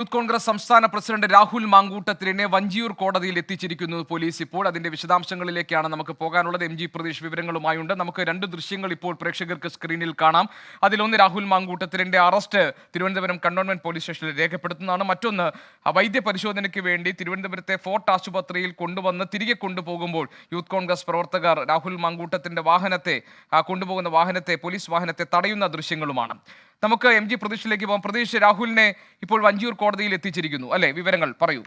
Youth Congress സംസ്ഥാന president Rahul മാങ്കൂട്ടത്തിലിനെ Vanchiyoor കോടതിയിൽ എത്തിച്ചിരിക്കുന്നു police. ഇപ്പോൾ അതിന്റെ വിശദാംശങ്ങളിലേക്കാണ് നമുക്ക് പോകാനുള്ളത്. MG പ്രതീഷ് വിവരങ്ങളുമായുണ്ട്. നമുക്ക് രണ്ട് ദൃശ്യങ്ങൾ ഇപ്പോൾ പ്രേക്ഷകർക്ക് സ്ക്രീനിൽ കാണാം. അതിലൊന്ന് രാഹുൽ മാങ്കൂട്ടത്തിലിന്റെ അറസ്റ്റ് തിരുവനന്തപുരം കണ്ടോൺമെന്റ് പോലീസ് സ്റ്റേഷനിൽ രേഖപ്പെടുത്തുന്നതാണ്. മറ്റൊന്ന് വൈദ്യ പരിശോധനയ്ക്ക് വേണ്ടി തിരുവനന്തപുരത്തെ ഫോർട്ട് ആശുപത്രിയിൽ കൊണ്ടുവന്ന് തിരികെ കൊണ്ടുപോകുമ്പോൾ യൂത്ത് കോൺഗ്രസ് പ്രവർത്തകർ രാഹുൽ മാങ്കൂട്ടത്തിന്റെ കൊണ്ടുപോകുന്ന വാഹനത്തെ പോലീസ് വാഹനത്തെ തടയുന്ന ദൃശ്യങ്ങളുമാണ്. നമുക്ക് MG പ്രതീഷിലേക്ക് പോകാം. പ്രതീഷ്, രാഹുലിനെ ഇപ്പോൾ വഞ്ചിയൂർ കോടതിയിൽ എത്തിച്ചിരിക്കുന്നു അല്ലെ? വിവരങ്ങൾ പറയൂ.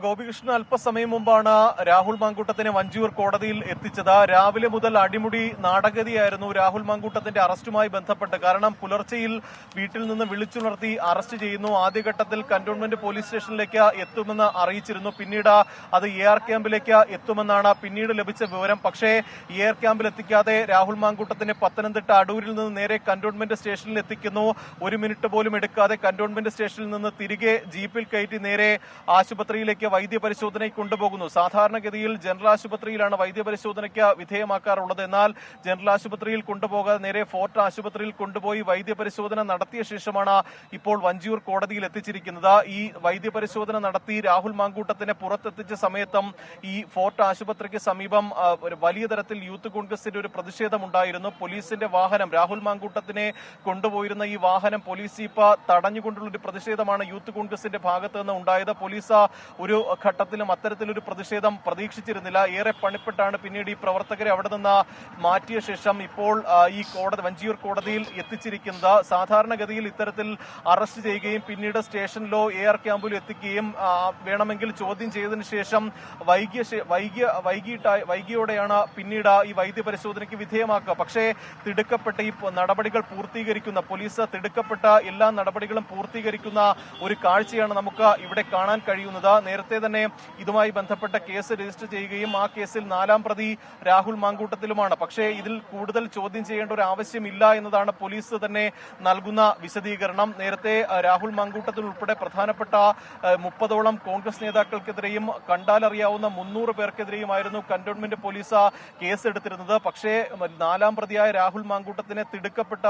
ഗോപികൃഷ്ണൻ അല്പസമയം മുമ്പാണ് രാഹുൽ മാങ്കൂട്ടത്തിനെ വഞ്ചിയൂർ കോടതിയിൽ എത്തിച്ചത്. രാവിലെ മുതൽ അടിമുടി നാടകീയമായിരുന്നു രാഹുൽ മാങ്കൂട്ടത്തിന്റെ അറസ്റ്റുമായി ബന്ധപ്പെട്ട്. കാരണം പുലർച്ചെയിൽ വീട്ടിൽ നിന്ന് വിളിച്ചുണർത്തി അറസ്റ്റ് ചെയ്യുന്നു. ആദ്യഘട്ടത്തിൽ കന്റോൺമെന്റ് പോലീസ് സ്റ്റേഷനിലേക്ക് എത്തുമെന്ന് അറിയിച്ചിരുന്നു. പിന്നീട് അത് AR ക്യാമ്പിലേക്ക് എത്തുമെന്നാണ് പിന്നീട് ലഭിച്ച വിവരം. പക്ഷേ AR ക്യാമ്പിൽ എത്തിക്കാതെ രാഹുൽ മാങ്കൂട്ടത്തിനെ പത്തനംതിട്ട അടൂരിൽ നിന്ന് നേരെ കന്റോൺമെന്റ് സ്റ്റേഷനിൽ എത്തിക്കുന്നു. ഒരു മിനിറ്റ് പോലും എടുക്കാതെ കന്റോൺമെന്റ് സ്റ്റേഷനിൽ നിന്ന് തിരികെ ജീപ്പിൽ കയറ്റി നേരെ ആശുപത്രിയിലേക്ക് വൈദ്യപരിശോധനയ്ക്ക് കൊണ്ടുപോകുന്നു. സാധാരണഗതിയിൽ ജനറൽ ആശുപത്രിയിലാണ് വൈദ്യപരിശോധനയ്ക്ക് വിധേയമാക്കാറുള്ളത്. എന്നാൽ ജനറൽ ആശുപത്രിയിൽ കൊണ്ടുപോകാതെ നേരെ ഫോർട്ട് ആശുപത്രിയിൽ കൊണ്ടുപോയി വൈദ്യപരിശോധന നടത്തിയ ശേഷമാണ് ഇപ്പോൾ വഞ്ചിയൂർ കോടതിയിൽ എത്തിച്ചിരിക്കുന്നത്. ഈ വൈദ്യപരിശോധന നടത്തി രാഹുൽ മാങ്കൂട്ടത്തിനെ പുറത്തെത്തിച്ച സമയത്തും ഈ ഫോർട്ട് ആശുപത്രിക്ക് സമീപം വലിയ തരത്തിൽ യൂത്ത് കോൺഗ്രസിന്റെ ഒരു പ്രതിഷേധമുണ്ടായിരുന്നു. പോലീസിന്റെ വാഹനം, രാഹുൽ മാങ്കൂട്ടത്തിനെ കൊണ്ടുപോയിരുന്ന ഈ വാഹനം പോലീസ് ജീപ്പ് തടഞ്ഞുകൊണ്ടുള്ള ഒരു പ്രതിഷേധമാണ് യൂത്ത് കോൺഗ്രസിന്റെ ഭാഗത്ത് നിന്ന് ഉണ്ടായത്. പോലീസ് ഒരു ഘട്ടത്തിലും അത്തരത്തിലൊരു പ്രതിഷേധം പ്രതീക്ഷിച്ചിരുന്നില്ല. ഏറെ പണിപ്പെട്ടാണ് പിന്നീട് ഈ പ്രവർത്തകരെ അവിടെ നിന്ന് മാറ്റിയ ശേഷം ഇപ്പോൾ ഈ വഞ്ചിയൂർ കോടതിയിൽ എത്തിച്ചിരിക്കുന്നത്. സാധാരണഗതിയിൽ ഇത്തരത്തിൽ അറസ്റ്റ് ചെയ്യുകയും പിന്നീട് സ്റ്റേഷനിലോ AR ക്യാമ്പിലോ എത്തിക്കുകയും വേണമെങ്കിൽ ചോദ്യം ചെയ്തതിനു ശേഷം വൈകിയോടെയാണ് പിന്നീട് ഈ വൈദ്യപരിശോധനയ്ക്ക് വിധേയമാക്കുക. പക്ഷേ തിടുക്കപ്പെട്ട ഈ നടപടികൾ പൂർത്തീകരിക്കുന്ന പോലീസ് തിടുക്കപ്പെട്ട എല്ലാ നടപടികളും പൂർത്തീകരിക്കുന്ന ഒരു കാഴ്ചയാണ് നമുക്ക് ഇവിടെ കാണാൻ കഴിയുന്നത്. നേരത്തെ തന്നെ ഇതുമായി ബന്ധപ്പെട്ട കേസ് രജിസ്റ്റർ ചെയ്യുകയും ആ കേസിൽ 4ാം പ്രതി രാഹുൽ മാങ്കൂട്ടത്തിലുമാണ്. പക്ഷേ ഇതിൽ കൂടുതൽ ചോദ്യം ചെയ്യേണ്ട ഒരു ആവശ്യമില്ല എന്നതാണ് പോലീസ് തന്നെ നൽകുന്ന വിശദീകരണം. നേരത്തെ രാഹുൽ മാങ്കൂട്ടത്തിൽ ഉൾപ്പെടെ പ്രധാനപ്പെട്ട 30ഓളം കോൺഗ്രസ് നേതാക്കൾക്കെതിരെയും കണ്ടാലറിയാവുന്ന 300 പേർക്കെതിരെയുമായിരുന്നു കന്റോൺമെന്റ് പോലീസ് കേസെടുത്തിരുന്നത്. പക്ഷേ 4ാം പ്രതിയായ രാഹുൽ മാങ്കൂട്ടത്തിനെ തിടുക്കപ്പെട്ട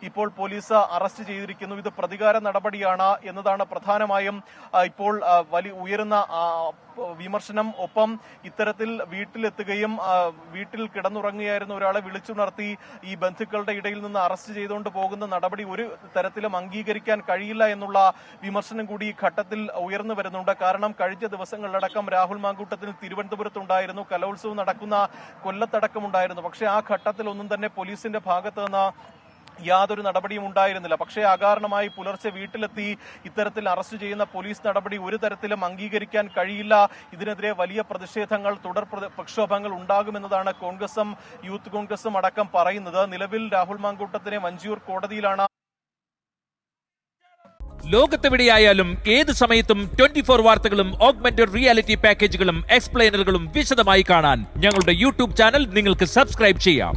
ഇപ്പോൾ പോലീസ് അറസ്റ്റ് ചെയ്തിരിക്കുന്നു. ഇത് പ്രതികാര നടപടിയാണ് എന്നതാണ് പ്രധാനമായും ഇപ്പോൾ ഉയരുന്ന വിമർശനം. ഒപ്പം ഇത്തരത്തിൽ വീട്ടിലെത്തുകയും വീട്ടിൽ കിടന്നുറങ്ങുകയായിരുന്ന ഒരാളെ വിളിച്ചുണർത്തി ഈ ബന്ധുക്കളുടെ ഇടയിൽ നിന്ന് അറസ്റ്റ് ചെയ്തുകൊണ്ട് പോകുന്ന നടപടി ഒരു തരത്തിലും അംഗീകരിക്കാൻ കഴിയില്ല എന്നുള്ള വിമർശനം കൂടി ഈ ഘട്ടത്തിൽ ഉയർന്നു വരുന്നുണ്ട്. കാരണം കഴിഞ്ഞ ദിവസങ്ങളിലടക്കം രാഹുൽ മാങ്കൂട്ടത്തിൽ തിരുവനന്തപുരത്തുണ്ടായിരുന്നു, കലോത്സവം നടക്കുന്ന കൊല്ലത്തടക്കമുണ്ടായിരുന്നു. പക്ഷേ ആ ഘട്ടത്തിൽ ഒന്നും തന്നെ പോലീസിന്റെ ഭാഗത്ത് നിന്ന് യാതൊരു നടപടിയും ഉണ്ടായിരുന്നില്ല. പക്ഷേ അകാരണമായി പുലർച്ചെ വീട്ടിലെത്തി ഇത്തരത്തിൽ അറസ്റ്റ് ചെയ്യുന്ന പോലീസ് നടപടി ഒരു തരത്തിലും അംഗീകരിക്കാൻ കഴിയില്ല. ഇതിനെതിരെ വലിയ പ്രതിഷേധങ്ങൾ, തുടർ പ്രക്ഷോഭങ്ങൾ ഉണ്ടാകുമെന്നതാണ് കോൺഗ്രസും യൂത്ത് കോൺഗ്രസും അടക്കം പറയുന്നത്. നിലവിൽ രാഹുൽ മാങ്കൂട്ടത്തിനെ വഞ്ചിയൂർ കോടതിയിലാണ്. ലോകത്തെവിടെയായാലും ഏത് സമയത്തും 24 വാർത്തകളും ഓഗ്മെന്റഡ് റിയാലിറ്റി പാക്കേജുകളും എക്സ്പ്ലെയിനറുകളും വിശദമായി കാണാൻ ഞങ്ങളുടെ YouTube ചാനൽ നിങ്ങൾക്ക് സബ്സ്ക്രൈബ് ചെയ്യാം.